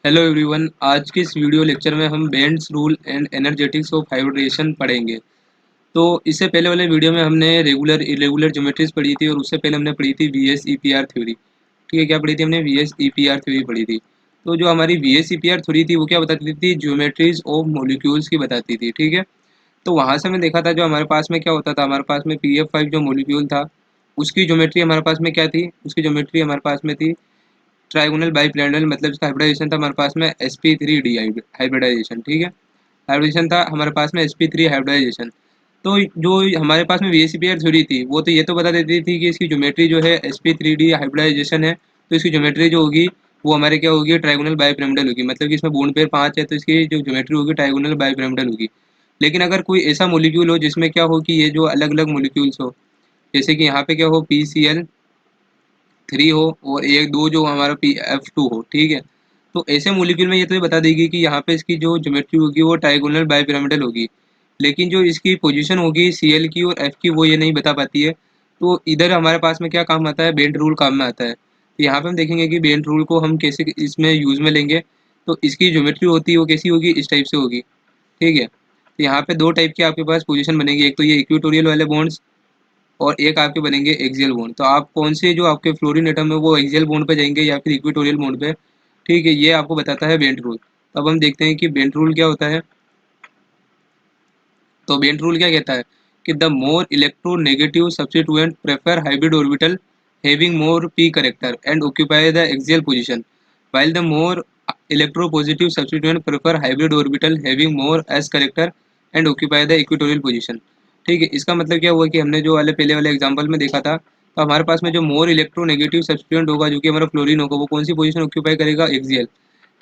Hello everyone. आज के इस वीडियो लेक्चर में हम Bent's rule and energetics of hybridization पढ़ेंगे। तो इससे पहले वाले वीडियो में हमने रेगुलर इरेगुलर ज्योमेट्रीज पढ़ी थी और उससे पहले हमने पढ़ी थी वीएस ईपीआर थ्योरी। ठीक है, क्या पढ़ी थी हमने? वीएस ईपीआर थ्योरी पढ़ी थी। तो जो हमारी वीएस ईपीआर थ्योरी थी वो क्या बताती थी? ज्योमेट्रीज ऑफ मॉलिक्यूल्स की बताती थी। ठीक है, तो वहाँ से हमने देखा था जो हमारे पास में क्या होता था, हमारे पास में पी एफ 5 जो मॉलिक्यूल था उसकी ज्योमेट्री हमारे पास में क्या थी? उसकी ज्योमेट्री हमारे पास में थी ट्राइगोनल बाइप्लैनल, मतलब इसका हाइब्रिडाइजेशन था हमारे पास में sp3d हाइब्रिडाइजेशन। ठीक है, हाइब्रिडाइजेशन था हमारे पास में sp3 हाइब्रिडाइजेशन। तो जो हमारे पास में वीएसीपीआर थ्योरी थी वो तो ये तो बता देती थी कि इसकी ज्योमेट्री जो है sp3d हाइब्रिडाइजेशन है, तो इसकी ज्योमेट्री जो होगी वो हमारे क्या होगी? ट्राइगोनल बाइपिरामिडल होगी। मतलब कि इसमें बॉन्ड पेयर 5 है तो इसकी जो ज्योमेट्री होगी ट्राइगोनल बाइपिरामिडल होगी। लेकिन अगर कोई ऐसा मोलिक्यूल हो जिसमें क्या हो कि ये जो अलग अलग मोलिक्यूल्स हो, जैसे कि यहाँ पे क्या हो PCl3 हो और एक दो जो हमारा PF2 हो। ठीक है, तो ऐसे मॉलिक्यूल में ये तो ये बता देगी कि यहाँ पे इसकी जो ज्योमेट्री होगी वो ट्राइगोनल बाइपिरामिडल होगी। लेकिन जो इसकी पोजीशन होगी Cl की और F की वो ये नहीं बता पाती है। तो इधर हमारे पास में क्या काम आता है? बेंड रूल काम में आता है। तो यहाँ पे हम देखेंगे कि बेंड रूल को हम कैसे इसमें यूज में लेंगे। तो इसकी ज्योमेट्री होती है वो कैसी होगी? इस टाइप से होगी। ठीक है, तो यहाँ पे दो टाइप की आपके पास पोजीशन बनेगी, एक तो ये इक्वेटोरियल वाले बॉन्ड्स और एक आपके बनेंगे एक्सियल बॉन्ड। तो आप कौन से जो आपके फ्लोरीन एटम है वो एक्सियल बॉन्ड पे जाएंगे या फिर इक्वेटोरियल बॉन्ड पे? ठीक है, ये आपको बताता है बेंट रूल। तो अब हम देखते हैं कि बेंट रूल क्या होता है। तो बेंट रूल क्या कहता है कि the more electronegative substituent prefer hybrid orbital having more p character and occupy the axial position, while the more electropositive substituent prefer hybrid orbital having more s character and occupy the equatorial position। ठीक है, इसका मतलब क्या हुआ कि हमने जो वाले पहले वाले एग्जांपल में देखा था, तो हमारे पास में जो मोर इलेक्ट्रोनेगेटिव सब्स्टिट्यूएंट होगा जो कि हमारा फ्लोरीन होगा वो कौन सी पोजीशन ऑक्यूपाई करेगा? एक्सियल।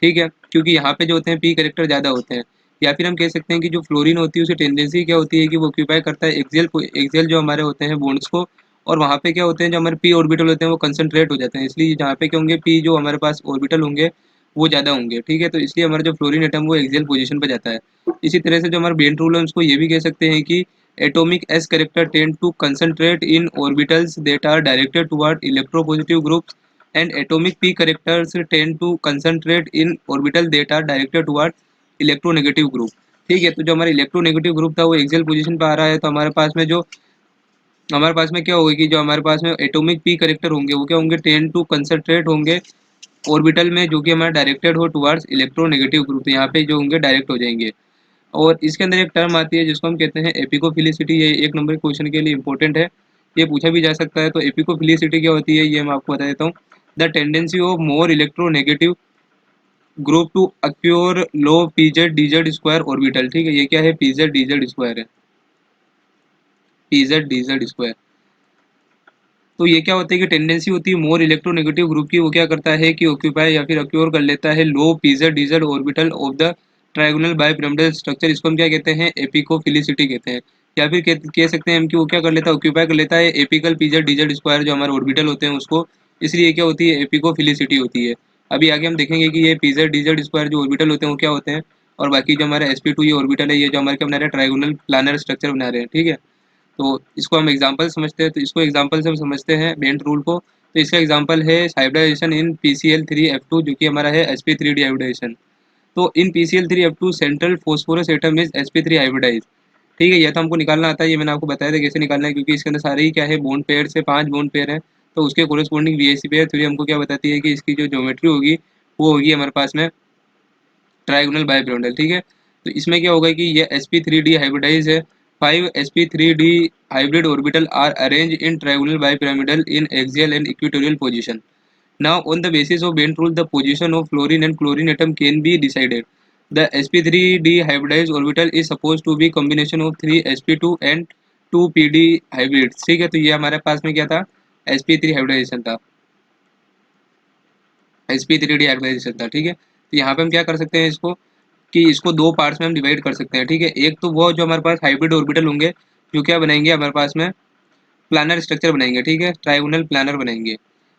ठीक है, क्योंकि यहाँ पे जो होते हैं पी करेक्टर ज़्यादा होते हैं। या फिर हम कह सकते हैं कि जो फ्लोरीन होती है उसकी टेंडेंसी क्या होती है कि वो ऑक्यूपाई करता है एक्सियल एक्सियल जो हमारे होते हैं बॉन्ड्स को। और वहाँ पे क्या होते हैं जो हमारे पी ऑर्बिटल होते हैं वो कंसंट्रेट हो जाते हैं, इसलिए जहाँ पे क्या होंगे पी जो हमारे पास ऑर्बिटल होंगे वो ज़्यादा होंगे। ठीक है, तो इसलिए हमारा जो फ्लोरीन एटम वो एक्सियल पोजीशन पे जाता है। इसी तरह से जो हमारा बेंट रूल है उसको ये भी कह सकते हैं कि atomic s character tend to concentrate in orbitals that are directed toward electropositive groups and atomic p characters tend to concentrate in orbital that are directed toward electronegative group. ठीक है, तो जो हमारा इलेक्ट्रोनेगेटिव ग्रुप था वो axial position पे आ रहा है, तो हमारे पास में क्या होगा कि जो हमारे पास में एटॉमिक p करेक्टर होंगे वो क्या होंगे? टेन टू कंसंट्रेट होंगे ऑर्बिटल में जो कि हमारा डायरेक्टेड हो टुवर्ड्स इलेक्ट्रोनेगेटिव ग्रुप, तो यहाँ पे जो होंगे डायरेक्ट हो जाएंगे। और इसके अंदर एक टर्म आती है जिसको हम कहते हैं एपिकोफिलिसिटी। ये एक नंबर क्वेश्चन के लिए इंपॉर्टेंट है, ये पूछा भी जा सकता है। तो एपिकोफिलिसिटी क्या होती है ये मैं आपको बता देता हूँ। The tendency of more electronegative group to acquire low PZ dz square orbital. ठीक है, ये क्या है? पीजेड डीजेड स्क्वायर है, पीजेड डीजेड स्क्वायर। तो ये क्या होता है कि टेंडेंसी होती है मोर इलेक्ट्रोनेगेटिव ग्रुप की, वो क्या करता है कि ऑक्यूपाई या फिर अक्योर कर लेता है लो PZ d z orbital of the trigonal bipyramidal structure. इसको हम क्या कहते हैं? एपिकोफिलिसिटी कहते हैं। या फिर कह सकते हैं हम कि वो क्या कर लेता है? ऑक्यूपाई कर लेता है एपिकल पीजेड डीजेड स्क्वायर जो हमारे ऑर्बिटल होते हैं उसको। इसलिए क्या होती है? एपिकोफिलिसिटी होती है। अभी आगे हम देखेंगे कि ये पीजेड डीजेड स्क्वायर जो ऑर्बिटल होते हैं वो क्या होते हैं। और बाकी जो हमारे sp2 ये ऑर्बिटल है ये जो हमारे क्या बना रहे हैं? ट्राइगोनल प्लानर स्ट्रक्चर बना रहे हैं। ठीक है, तो इसको हम एग्जांपल समझते हैं, तो इसको एग्जांपल से हम समझते हैं बेंट रूल को। तो इसका एग्जांपल है हाइब्रिडाइजेशन इन PCl3F2 जो कि हमारा है sp3d हाइब्रिडाइजेशन। तो in PCl3F2 central phosphorus atom is sp3 hybridize. ठीक है, यह तो हमको निकालना आता है, ये मैंने आपको बताया था कैसे निकालना है, क्योंकि इसके अंदर सारे ही क्या है? बॉन्ड पेयर से 5 बॉन्ड पेयर है। तो उसके कोरेस्पॉन्डिंग वीएसी पेयर थ्योरी हमको क्या बताती है कि इसकी जो ज्योमेट्री होगी वो होगी हमारे पास में ट्राइगोनल बाइपिरामिडल। ठीक है, तो इसमें क्या होगा कि ये sp3d हाइब्रिडाइज है। 5 sp3d hybrid orbital are arranged in trigonal bipyramidal in axial and equatorial position. Now, on the basis of Bent rule, the position of fluorine and chlorine atom can be decided. The sp3d hybridized orbital is supposed to be combination of 3 sp2 and 2 pd hybrids। ठीक है, तो ये हमारे पास में क्या था? sp3 hybridisation था, sp3d हाइब्रिडाइजेशन था। ठीक है, तो यहाँ पे हम क्या कर सकते हैं इसको कि इसको दो पार्ट्स में हम डिवाइड कर सकते हैं। ठीक है, एक तो वो जो हमारे पास हाइब्रिड ऑर्बिटल होंगे जो क्या बनाएंगे हमारे पास में प्लानर स्ट्रक्चर बनाएंगे। ठीक है, ट्राइगोनल प्लानर बनाएंगे।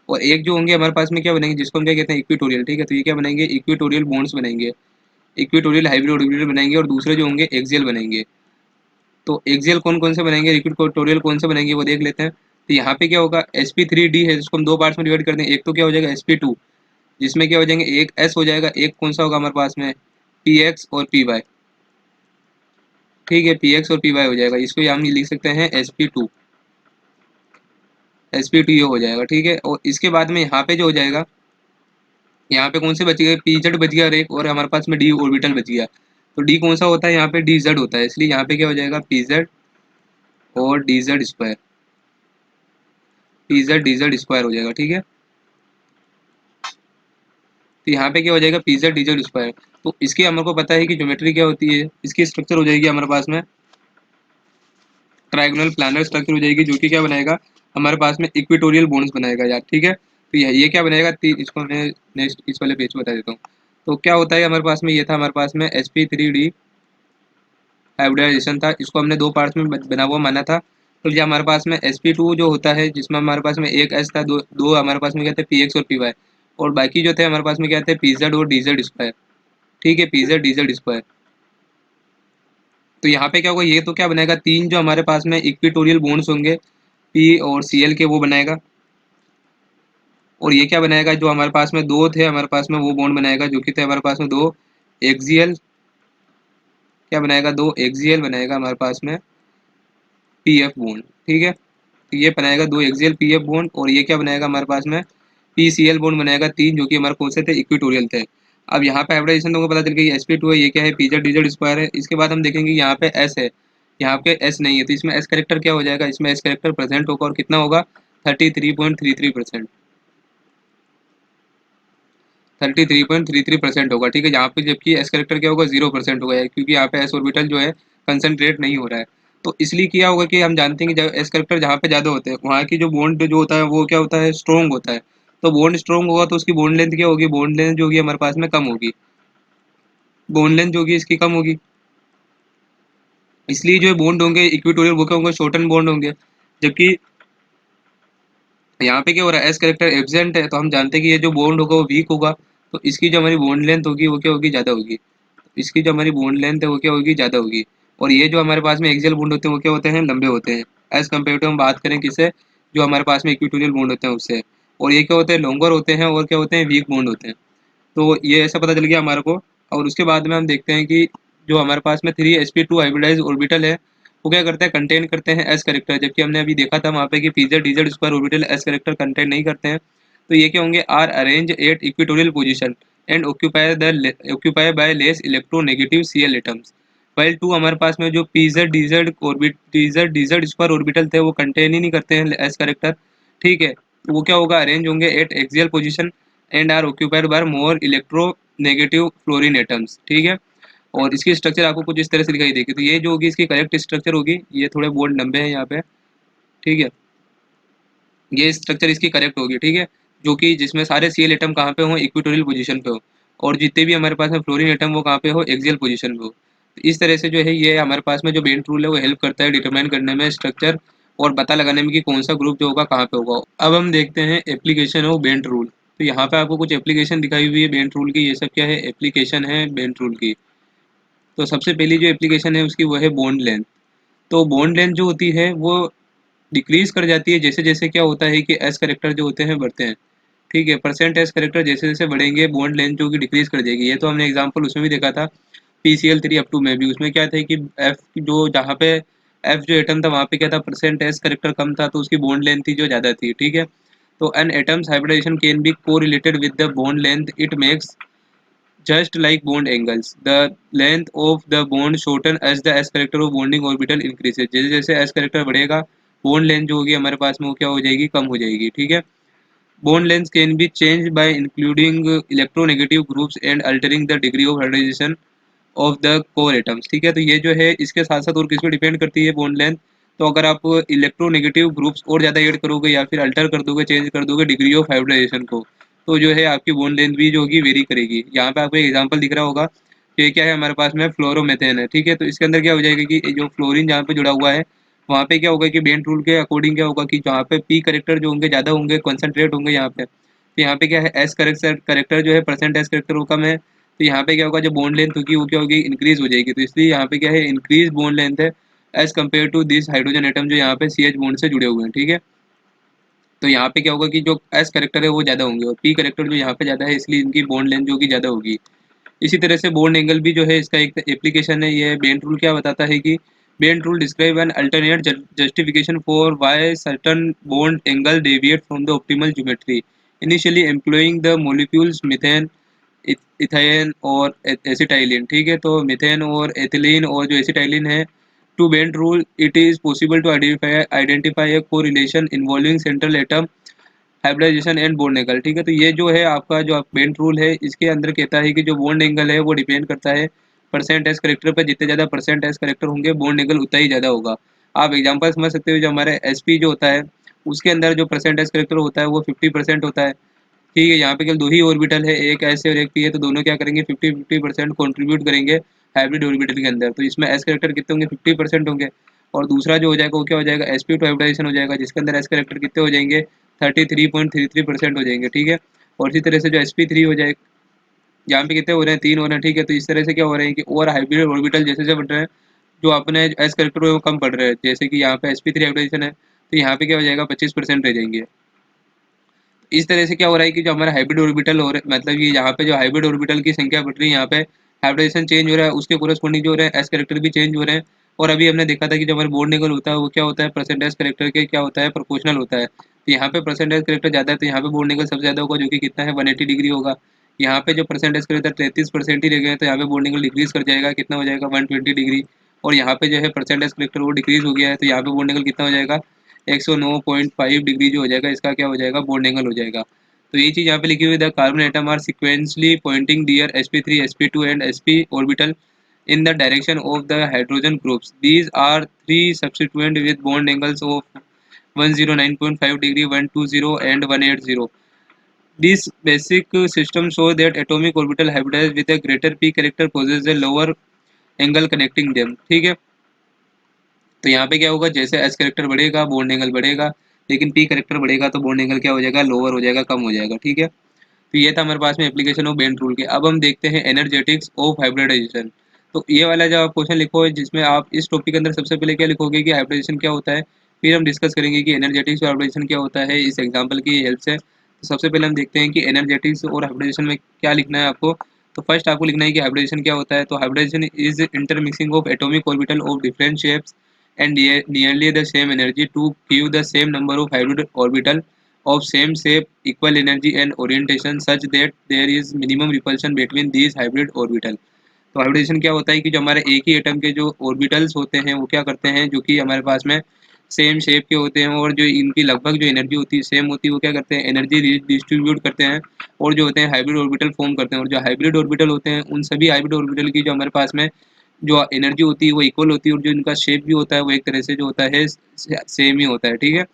और एक जो होंगे हमारे पास में क्या बनेंगे जिसको हम क्या कहते हैं? इक्वेटोरियल। ठीक है, तो ये क्या बनाएंगे? इक्वेटोरियल बॉन्ड्स बनाएंगे, इक्वेटोरियल हाइब्रिड ऑर्बिटल बनाएंगे। और दूसरे जो होंगे एक्सियल बनेंगे। तो एक्सियल कौन कौन से बनेंगे, इक्वेटोरियल कौन से बनेंगे वो देख लेते हैं। तो यहाँ पे क्या होगा? sp3d है जिसको हम दो पार्ट्स में डिवाइड करते हैं। एक तो क्या हो जाएगा sp2 जिसमें क्या हो जाएंगे, एक एस हो जाएगा, एक कौन सा होगा हमारे पास में, पी एक्स और पी वाई। ठीक है, पी एक्स और पी वाई हो जाएगा, इसको हम लिख सकते हैं sp2, sp2 ये हो जाएगा। ठीक है, और इसके बाद में यहाँ पे जो हो जाएगा, यहाँ पे कौन से बच गए, पी जेड बच गया और एक, और हमारे पास में डी ऑर्बिटल बच गया। तो डी कौन सा होता है, यहाँ पे डी जेड होता है, इसलिए यहाँ पे क्या हो जाएगा, पी जेड और D Z square, P Z D Z square हो जाएगा। ठीक है, तो यहाँ पे क्या हो जाएगा, P Z D Z square. तो इसकी हमारे को पता है कि ज्योमेट्री क्या होती है, इसकी स्ट्रक्चर हो जाएगी हमारे पास में ट्रायगोनल प्लानर स्ट्रक्चर हो जाएगी, जो कि क्या बनाएगा, हमारे पास में इक्वेटोरियल बोन्स बनाएगा यार। ठीक है, तो ये क्या बनाएगा, इसको मैं नेक्स्ट इस वाले पेज पे बता देता हूँ। तो क्या होता है हमारे पास में, ये था हमारे पास में sp3d हाइब्रिडाइजेशन था, इसको हमने दो पार्ट्स में बना हुआ माना था। तो ये हमारे पास में sp2 जो होता है, जिसमें हमारे पास में एक s था, दो दो हमारे पास में क्या थे, px और py, और बाकी जो थे हमारे पास में क्या थे, pz और dz स्क्वायर। ठीक है, pz dz स्क्वायर। तो यहाँ पे क्या होगा, ये तो क्या बनाएगा, तीन जो हमारे पास में इक्वेटोरियल बोन्स होंगे पी और सी एल के, वो बनाएगा। और ये क्या बनाएगा, जो हमारे पास में दो थे हमारे पास में, वो बॉन्ड बनाएगा, जो कि थे हमारे पास में दो एक्सियल, क्या बनाएगा, दो एक्सियल बनाएगा हमारे पास में पी एफ बॉन्ड। ठीक है, तो ये बनाएगा दो एक्सियल पी एफ बॉन्ड, और ये क्या बनाएगा हमारे पास में, पी सी एल बॉन्ड बनाएगा तीन, जो कि हमारे कौन से थे, इक्वेटोरियल थे। अब यहाँ पे हाइब्रिडाइजेशन तुमको पता चल गया, sp2 है, ये क्या है, pz dz स्क्वायर है। इसके बाद हम देखेंगे यहाँ पे s है, यहाँ पे s नहीं है, तो इसमें s करेक्टर क्या हो जाएगा, इसमें s करेक्टर प्रेजेंट होगा, और कितना होगा, 33.33%, 33.33% होगा। ठीक है, यहाँ पे जबकि एस करेक्टर क्या होगा, 0% होगा, क्योंकि यहाँ पे एस ऑर्बिटल जो है कंसंट्रेट नहीं हो रहा है। तो इसलिए क्या होगा कि हम जानते हैं कि जब एस करेक्टर जहाँ पे ज़्यादा होते हैं, वहाँ की जो बॉन्ड जो होता है वो क्या होता है, स्ट्रॉन्ग होता है। तो बॉन्ड स्ट्रॉन्ग होगा तो उसकी बॉन्ड लेंथ क्या होगी, बॉन्ड लेंथ जो होगी हमारे पास में कम होगी, बॉन्ड लेंथ जो होगी इसकी कम होगी। इसलिए जो बॉन्ड होंगे इक्वेटोरियल, वो क्या होंगे, शॉर्टन बॉन्ड होंगे। जबकि यहाँ पे क्या हो रहा है, एस करेक्टर एब्सेंट है, तो हम जानते हैं कि ये जो बॉन्ड होगा वो वीक होगा। तो इसकी जो हमारी बॉन्ड लेंथ होगी वो क्या होगी, ज़्यादा होगी। इसकी जो हमारी बॉन्ड लेंथ है वो क्या होगी, ज़्यादा होगी। और ये जो हमारे पास में एक्सियल बॉन्ड होते हैं वो क्या होते हैं, लंबे होते हैं। एज कम्पेयर टू हम बात करें किससे, जो हमारे पास में इक्वेटोरियल बॉन्ड होते हैं उससे। और ये क्या होते हैं, लॉन्गर होते हैं, और क्या होते हैं, वीक बॉन्ड होते हैं। तो ये ऐसा पता चल गया हमारे को। और उसके बाद में हम देखते हैं कि जो हमारे पास में 3sp2 हाइब्रिडाइज ऑर्बिटल है, वो क्या करते हैं, कंटेन करते हैं एस करेक्टर। जबकि हमने अभी देखा था वहाँ पे कि pz dz square orbital s character contain नहीं करते हैं। तो ये क्या होंगे, are arrange at equatorial position and occupy by less electronegative Cl atoms. While two हमारे पास में जो pz dz स्क्वायर ऑर्बिटल थे, वो कंटेन ही नहीं करते हैं एस करेक्टर। ठीक है, तो वो क्या होगा, अरेंज होंगे at axial position and are occupied by more electronegative fluorine atoms. ठीक है, और इसकी स्ट्रक्चर आपको कुछ इस तरह से दिखाई देगी। तो ये जो होगी इसकी करेक्ट स्ट्रक्चर होगी, ये थोड़े बोर्ड लंबे हैं यहाँ पे। ठीक है, ये स्ट्रक्चर इसकी करेक्ट होगी। ठीक है, जो कि जिसमें सारे सीएल एटम कहाँ पे हो, इक्वेटोरियल पोजीशन पे हो, और जितने भी हमारे पास में फ्लोरीन एटम वो कहाँ पे हो, एक्सियल पोजीशन पे हो। तो इस तरह से जो है ये हमारे पास में जो बेंट रूल है वो हेल्प करता है डिटरमाइन करने में स्ट्रक्चर, और पता लगाने में कि कौन सा ग्रुप जो होगा कहाँ पे होगा। अब हम देखते हैं एप्लीकेशन ऑफ बेंट रूल। तो यहाँ पे आपको कुछ एप्लीकेशन दिखाई हुई है बेंट रूल की, ये सब क्या है, एप्लीकेशन है बेंट रूल की। तो सबसे पहली जो एप्लीकेशन है उसकी वो है बॉन्ड लेंथ। तो बॉन्ड लेंथ जो होती है वो डिक्रीज कर जाती है जैसे जैसे क्या होता है कि एस करेक्टर जो होते हैं बढ़ते हैं। ठीक है, परसेंट एस करेक्टर जैसे जैसे बढ़ेंगे बॉन्ड लेंथ जो कि डिक्रीज कर जाएगी। ये तो हमने एग्जांपल उसमें भी देखा था, PCl3 में भी। उसमें क्या था कि एफ जो जहाँ पे एफ जो एटम था वहाँ पे क्या था, परसेंट एस करेक्टर कम था, तो उसकी बॉन्ड लेंथ थी जो ज़्यादा थी। ठीक है, तो an atom's hybridisation can be correlated with the bond length it makes just like bond angles. The length of the bond shorten as the s character of bonding orbital increases. जैसे जैसे s character बढ़ेगा, bond length जो होगी हमारे पास में वो क्या हो जाएगी, कम हो जाएगी। ठीक है, bond length can be changed by including electronegative groups and altering the degree of hybridization of the core atoms। ठीक है, तो ये जो है इसके साथ साथ और किस पे डिपेंड करती है बॉन्ड लेंथ। तो अगर आप इलेक्ट्रोनेगेटिव ग्रुप्स और ज़्यादा ऐड करोगे या फिर अल्टर कर दोगे, चेंज कर दोगे डिग्री ऑफ हाइब्रिडाइजेशन को, तो जो है आपकी बॉन्ड लेंथ भी जो होगी वेरी करेगी। यहाँ पे आपको एक एग्जांपल दिख रहा होगा, ये क्या है हमारे पास में, फ्लोरोमेथेन है। ठीक है, तो इसके अंदर क्या हो जाएगा कि जो फ्लोरीन जहाँ पे जुड़ा हुआ है, वहाँ पे क्या होगा कि बेंट रूल के अकॉर्डिंग क्या होगा कि जहाँ पे पी करेक्टर जो होंगे ज़्यादा होंगे, कंसनट्रेट होंगे यहाँ पे, तो यहाँ पे क्या है, एस करेक्टर करेक्टर जो है, परसेंट एस करेक्टर वो कम है। तो यहाँ पे क्या होगा, जो बॉन्ड लेंथ होगी वो क्या होगी, इंक्रीज हो जाएगी। तो इसलिए यहाँ पे क्या है, इंक्रीज बॉन्ड लेंथ है as compare to this hydrogen atom जो यहाँ पे सी एच बॉन्ड से जुड़े हुए हैं। ठीक है, तो यहाँ पे क्या होगा कि जो एस करेक्टर है वो ज़्यादा होंगे और पी करेक्टर जो यहाँ पे ज़्यादा है, इसलिए इनकी बॉन्ड लेंथ जो कि ज़्यादा होगी। इसी तरह से बॉन्ड एंगल भी जो है इसका एक एप्लीकेशन है। ये बेंट रूल क्या बताता है कि bent rule describe an alternate justification for why certain bond angle deviate from the optimal geometry initially employing the molecules methane, ethyne और एसिटाइलिन। ठीक है, तो मीथेन और एथिलीन और जो एसिटाइलिन है, to Bent rule it is possible to identify a correlation involving central atom hybridization and bond angle. ठीक है, तो ये जो है आपका जो बेंट रूल है, इसके अंदर कहता है कि जो बॉन्ड एंगल है वो डिपेंड करता है परसेंट एस करेक्टर पर। जितने ज़्यादा परसेंट एस करेक्टर होंगे, बॉन्ड एंगल उतना ही ज़्यादा होगा। आप एग्जांपल समझ सकते हो, जो हमारे एस पी जो होता है, उसके अंदर जो परसेंट एस करेक्टर होता है वो 50% होता है। ठीक है, यहाँ पे केवल दो ही ऑर्बिटल है, एक एस और एक पी है, तो दोनों क्या करेंगे, 50-50% कॉन्ट्रीब्यूट करेंगे हाइब्रिड ऑर्बिटल के अंदर। तो इसमें एस करेक्टर कितने होंगे, 50% होंगे। और दूसरा जो हो जाएगा वो क्या हो जाएगा, एस पी टू हाइब्रिडाइजेशन हो जाएगा, जिसके अंदर एस करेक्टर कितने हो जाएंगे, 33.33% हो जाएंगे। ठीक है, और इसी तरह से जो एस पी थ्री हो जाए, यहाँ पे कितने हो रहे हैं, 3 हो रहे हैं। ठीक है, तो इस तरह से क्या हो रहे हैं कि और हाइब्रिड ऑर्बिटल जैसे जैसे बढ़ रहे हैं, जो अपने एस करेक्टर वो कम पड़ रहे हैं। जैसे कि यहाँ पे एस पी थ्री हाइब्रिडाइजेशन है, तो यहाँ पे क्या हो जाएगा, 25% रह जाएंगे। इस तरह से क्या हो रहा है कि जो हमारा हाइब्रिड ऑर्बिटल हो रहा है, मतलब कि यहाँ पे जो हाइब्रिड ऑर्बिटल की संख्या बढ़ रही है, यहाँ पे हाइब्रिडेशन चेंज हो रहा है, उसके कोरस्पॉन्डिंग जो हो रहे हैं एस करेक्टर भी चेंज हो रहे हैं। और अभी हमने देखा था कि जो हमारा बॉन्ड एंगल होता है वो क्या होता है, परसेंट एस करेक्टर के क्या होता है, प्रोपोर्शनल होता है। तो यहाँ पे परसेंट एस करेक्टर ज़्यादा है, तो यहाँ पे बॉन्ड एंगल सबसे ज़्यादा होगा, जो कि कितना है, 180 डिग्री होगा। यहाँ पे जो परसेंट एस करेक्टर 33% ही रह गए हैं, तो यहाँ पे बॉन्ड एंगल डिक्रीज कर जाएगा, कितना हो जाएगा, 120 डिग्री। और यहाँ पे जो है परसेंट एस करेक्टर वो डिक्रीज हो गया है, तो यहाँ पे बॉन्ड एंगल कितना हो जाएगा, 109.5 डिग्री जो हो जाएगा, इसका क्या हो जाएगा, बॉन्ड एंगल हो जाएगा। तो ये चीज़ यहाँ पे लिखी हुई है, the carbon atom are sequentially pointing their sp3 sp2 and sp orbital in the direction of the hydrogen groups. These are three substituent with bond angles of 109.5 degree, 120 and 180. This basic system show that atomic orbital hybridize with a greater p character possess a lower angle connecting them. ठीक है, तो यहाँ पे क्या होगा, जैसे S character बढ़ेगा bond angle बढ़ेगा, लेकिन पी करेक्टर बढ़ेगा तो बॉन्ड एंगल क्या हो जाएगा, लोअर हो जाएगा, कम हो जाएगा। ठीक है, तो ये था हमारे पास में एप्लीकेशन ऑफ बेंट रूल के। अब हम देखते हैं एनर्जेटिक्स ऑफ हाइब्रिडाइजेशन। तो ये वाला जो आप क्वेश्चन लिखो, जिसमें आप इस टॉपिक के अंदर सबसे पहले क्या लिखोगे कि हाइब्रिडाइजेशन क्या होता है, फिर हम डिस्कस करेंगे कि एनर्जेटिक्स और हाइब्रिडाइजेशन क्या होता है इस एग्जाम्पल की हेल्प से। तो सबसे पहले हम देखते हैं कि एनर्जेटिक्स और हाइब्रिडाइजेशन में क्या लिखना है आपको। तो फर्स्ट आपको लिखना है कि हाइब्रिडाइजेशन क्या होता है। तो hybridization is intermixing of atomic orbital of different shapes and nearly the same energy to give the same number of hybrid orbital of same shape, equal energy and orientation such that there is minimum repulsion between these hybrid orbital। तो hybridisation क्या होता है कि जो हमारे एक ही atom के जो ऑर्बिटल्स होते हैं वो क्या करते हैं, जो कि हमारे पास में सेम शेप के होते हैं और जो इनकी लगभग जो एनर्जी होती है सेम होती है, वो क्या करते हैं, एनर्जी डिस्ट्रीब्यूट करते हैं और जो होते हैं हाइब्रिड ऑर्बिटल फॉर्म करते हैं। और जो हाइब्रिड ऑर्बिटल होते हैं उन सभी हाइब्रिड ऑर्बिटल की जो हमारे पास में जो एनर्जी होती है वो इक्वल होती है और जो इनका शेप भी होता है वो एक तरह से जो होता है सेम ही होता है। ठीक है,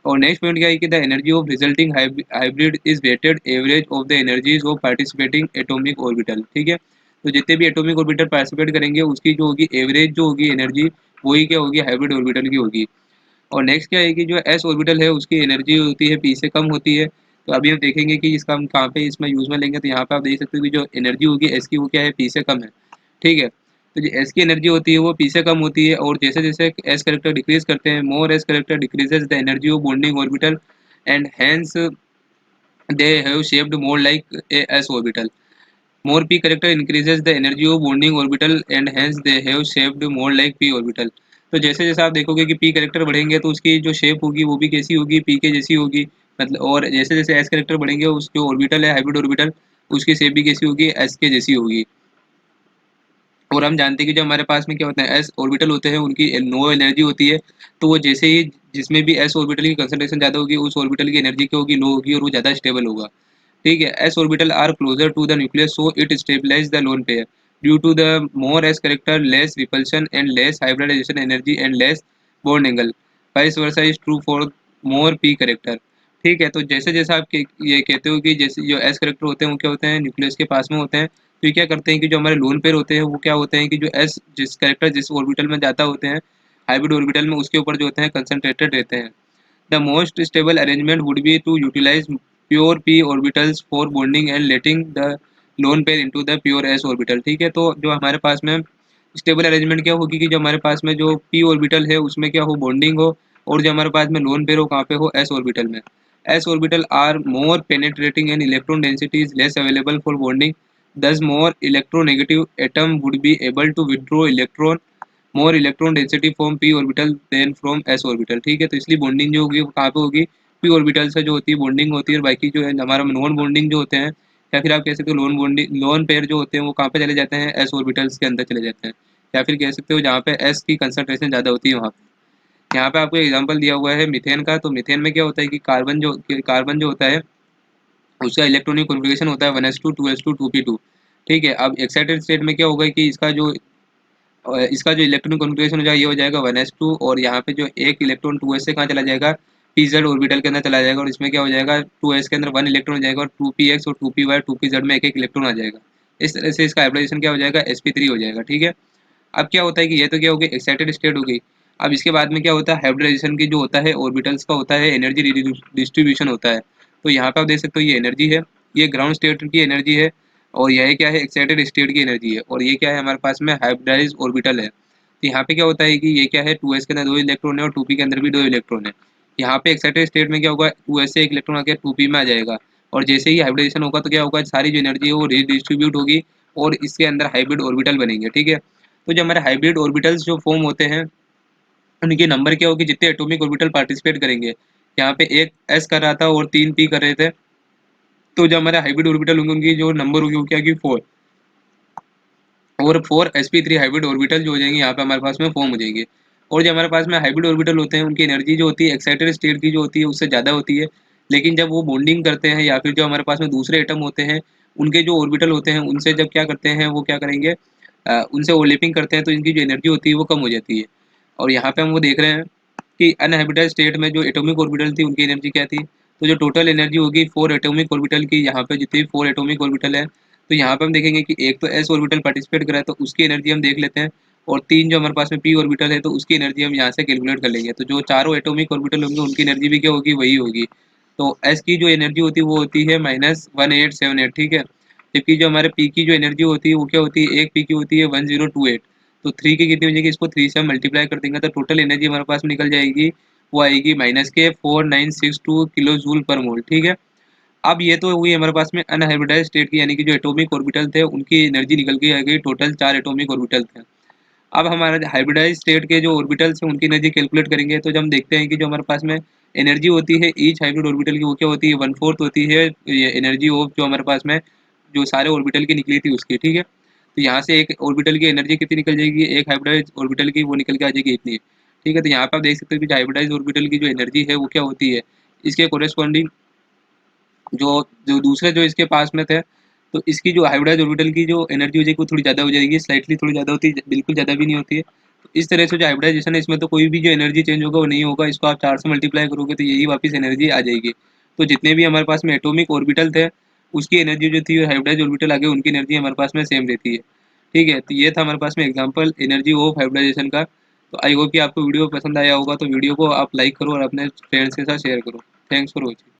और नेक्स्ट पॉइंट क्या है कि the energy of resulting hybrid is weighted average of the energies of participating atomic orbital. ठीक है, तो जितने भी एटॉमिक ऑर्बिटल पार्टिसिपेट करेंगे उसकी जो होगी एवरेज जो होगी एनर्जी, वही क्या होगी, हाइब्रिड ऑर्बिटल की होगी। और नेक्स्ट क्या है कि जो एस ऑर्बिटल है उसकी एनर्जी होती है पी से कम होती है। तो अभी हम देखेंगे कि इसका हम कहाँ पे इसमें यूज में लेंगे। तो यहाँ पे आप देख सकते हो कि जो एनर्जी होगी एस की वो क्या है, पी से कम है। ठीक है, तो जो एस की एनर्जी होती है वो पी से कम होती है और जैसे जैसे एस करेक्टर डिक्रीज करते हैं, more S character decreases the energy of bonding orbital and hence they have shaped more like a S orbital. More p character increases the energy of bonding orbital and hence they have shaped more like p orbital। तो जैसे जैसे आप देखोगे कि p character बढ़ेंगे तो उसकी जो शेप होगी वो भी कैसी होगी, p के जैसी होगी। मतलब और जैसे जैसे s कैरेक्टर बढ़ेंगे उस जो ऑर्बिटल है हाइब्रिड ऑर्बिटल, उसकी शेप भी कैसी होगी, s के जैसी होगी। और हम जानते हैं कि जो हमारे पास में क्या होता है, एस ऑर्बिटल होते हैं उनकी नो एनर्जी होती है। तो वो जैसे ही जिसमें भी एस ऑर्बिटल की कंसंट्रेशन ज़्यादा होगी उस ऑर्बिटल की एनर्जी क्या होगी, लो होगी और वो ज़्यादा स्टेबल होगा। ठीक है, s orbital are closer to the nucleus so it stabilize the lone pair due to the more S character less repulsion and less hybridization energy and less bond angle. Vice versa is true for more p character. ठीक है, तो जैसे जैसे आप ये कहते हो कि जैसे जो एस करेक्टर होते हैं वो क्या होते हैं, न्यूक्लियस के पास में होते हैं। तो ये क्या करते हैं कि जो हमारे लोन पेयर होते हैं वो क्या होते हैं कि जो एस जिस करेक्टर जिस ऑर्बिटल में जाता होते हैं हाइब्रिड ऑर्बिटल में, उसके ऊपर जो होते हैं कंसंट्रेटेड रहते हैं। The most stable arrangement would be to utilize pure p orbitals for bonding and letting the lone pair into the pure s orbital. ठीक है, तो जो हमारे पास में स्टेबल अरेंजमेंट क्या होगी कि जो हमारे पास में जो पी ऑर्बिटल है उसमें क्या हो, बॉन्डिंग हो और जो हमारे पास में लोन पेयर हो कहाँ पे हो, एस ऑर्बिटल में। S orbital are more penetrating and electron density is less available for bonding, thus more electronegative atom would be able to withdraw electron more electron density from p orbital than from s orbital। ठीक है, तो इसलिए bonding जो होगी वो कहाँ पे होगी, p ऑर्बिटल से जो होती है बॉन्डिंग होती है, और बाकी जो है हमारा नॉन बॉन्डिंग जो होते हैं, या फिर आप कह सकते हो लोन बॉन्डिंग लोन पेयर जो होते हैं वो कहाँ पे चले जाते हैं, एस ऑर्बिटल्स के अंदर चले जाते हैं, या फिर कह सकते हो जहाँ पे एस की कंसंट्रेशन ज़्यादा होती है वहाँ पे। यहाँ पे आपको एग्जांपल दिया हुआ है मीथेन का। तो मीथेन में क्या होता है कि कार्बन जो होता है उसका इलेक्ट्रॉनिक कॉन्फ़िगरेशन होता है 1s2 2s2 2p2। ठीक है, अब एक्साइटेड स्टेट में क्या होगा कि इसका जो इलेक्ट्रॉनिक कॉन्फ़िगरेशन हो जाएगा ये हो जाएगा 1s2, और यहाँ पे जो एक इलेक्ट्रॉन 2s से कहाँ चला जाएगा, pz ऑर्बिटल के अंदर चला जाएगा, और इसमें क्या हो जाएगा 2s के अंदर 1 इलेक्ट्रॉन हो जाएगा, और 2px और 2py 2pz में एक एक इलेक्ट्रॉन आ जाएगा। इस तरह से इसका हाइब्रिडाइजेशन क्या हो जाएगा, sp3 हो जाएगा। ठीक है, अब क्या होता है कि ये तो क्या हो गई एक्साइटेड स्टेट हो गई। अब इसके बाद में क्या होता है, हाइब्रिडाइजेशन की जो होता है ऑर्बिटल्स का होता है एनर्जी डिस्ट्रीब्यूशन होता है। तो यहाँ पे आप देख सकते हो ये एनर्जी है, ये ग्राउंड स्टेट की एनर्जी है, और यह क्या है एक्साइटेड स्टेट की एनर्जी है, और ये क्या है हमारे पास में हाइब्रिडाइज ऑर्बिटल है। तो यहाँ पे क्या होता है कि ये क्या है 2s के अंदर 2 इलेक्ट्रॉन है और 2p के अंदर भी 2 इलेक्ट्रॉन है। यहाँ पे एक्साइटेड स्टेट में क्या होगा 2s से एक इलेक्ट्रॉन आके 2p में आ जाएगा, और जैसे ही हाइब्रिडाइजेशन होगा तो क्या होगा सारी जो एनर्जी है वो रीडिस्ट्रीब्यूट होगी, और इसके अंदर हाइब्रिड ऑर्बिटल बनेंगे। ठीक है, तो जो हमारे हाइब्रिड ऑर्बिटल्स जो फॉर्म होते हैं उनके नंबर क्या होगी, जितने एटॉमिक ऑर्बिटल पार्टिसिपेट करेंगे। यहाँ पे एक एस कर रहा था और 3 पी कर रहे थे, तो जो हमारे हाइब्रिड ऑर्बिटल होंगे उनकी जो नंबर होगी वो क्या होगी 4, और 4sp3 हाइब्रिड ऑर्बिटल जो हो जाएंगे यहाँ पे हमारे पास में फॉर्म हो जाएंगे। और जो हमारे पास में हाइब्रिड ऑर्बिटल होते हैं उनकी एनर्जी जो होती है एक्साइटेड स्टेट की जो होती है उससे ज़्यादा होती है, लेकिन जब वो बॉन्डिंग करते हैं या फिर जो हमारे पास में दूसरे एटम होते हैं उनके जो ऑर्बिटल होते हैं उनसे जब क्या करते हैं वो क्या करेंगे, उनसे ओवरलैपिंग करते हैं तो इनकी जो एनर्जी होती है वो कम हो जाती है। और यहाँ पे हम वो देख रहे हैं कि अनहैबिटेड स्टेट में जो एटॉमिक ऑर्बिटल थी उनकी एनर्जी क्या थी, तो जो टोटल एनर्जी होगी 4 एटॉमिक ऑर्बिटल की, यहाँ पे जितनी 4 एटॉमिक ऑर्बिटल है तो यहाँ पे हम देखेंगे कि एक तो एस ऑर्बिटल पार्टिसिपेट करा है तो उसकी एनर्जी हम देख लेते हैं, और 3 जो हमारे पास में पी ऑर्बिटल है तो उसकी एनर्जी हम यहाँ से कैलकुलेट कर लेंगे। तो जो चारों एटॉमिक ऑर्बिटल होंगे उनकी एनर्जी भी क्या होगी, वही होगी। तो एस की जो एनर्जी होती है वो होती है -1878। ठीक है, जबकि जो हमारे पी की जो एनर्जी होती है वो क्या होती है, एक पी की होती है 1028। तो 3 की कितनी हो जाएगी, इसको 3 से हम मल्टीप्लाई कर देंगे तो टोटल एनर्जी हमारे पास में निकल जाएगी, वो आएगी -के 4962 किलो जूल पर मोल। ठीक है, अब ये तो हुई हमारे पास में अनहाइब्रिडाइज्ड स्टेट की, यानी कि जो एटॉमिक ऑर्बिटल थे उनकी एनर्जी निकल के आ गई, टोटल 4 एटॉमिक ऑर्बिटल थे। अब हमारा हाइब्रिडाइज्ड स्टेट के जो ऑर्बिटल्स हैं उनकी एनर्जी कैलकुलेट करेंगे तो जब हम देखते हैं कि जो हमारे पास में एनर्जी होती है ईच हाइब्रिड ऑर्बिटल की वो क्या होती है 1/4 होती है ये एनर्जी ऑफ जो हमारे पास में जो सारे ऑर्बिटल की निकली थी उसकी। ठीक है, तो यहाँ से एक ऑर्बिटल की एनर्जी कितनी निकल जाएगी, एक हाइब्रिडाइज्ड ऑर्बिटल की वो निकल के आ जाएगी इतनी। ठीक है, तो यहाँ पर आप देख सकते हो कि हाइब्रिडाइज्ड ऑर्बिटल की जो एनर्जी है वो क्या होती है, इसके कोरेस्पॉन्डिंग जो जो दूसरे जो इसके पास में थे, तो इसकी जो हाइब्रिडाइज्ड ऑर्बिटल की जो एनर्जी हो जाएगी वो थोड़ी ज़्यादा हो जाएगी, स्लाइटली थोड़ी ज़्यादा होती है, बिल्कुल ज़्यादा भी नहीं होती है। तो इस तरह से जो हाइब्रिडाइजेशन है इसमें तो कोई भी जो एनर्जी चेंज होगा वो नहीं होगा, इसको आप 4 से मल्टीप्लाई करोगे तो यही वापस एनर्जी आ जाएगी। तो जितने भी हमारे पास में एटॉमिक ऑर्बिटल थे उसकी एनर्जी जो थी हाइब्रिडाइज्ड ऑर्बिटल आगे उनकी एनर्जी हमारे पास में सेम रहती है। ठीक है, तो ये था हमारे पास में एग्जांपल एनर्जी ऑफ हाइब्रिडाइजेशन का। तो आई होप कि आपको वीडियो पसंद आया होगा, तो वीडियो को आप लाइक करो और अपने फ्रेंड्स के साथ शेयर करो। Thanks for watching.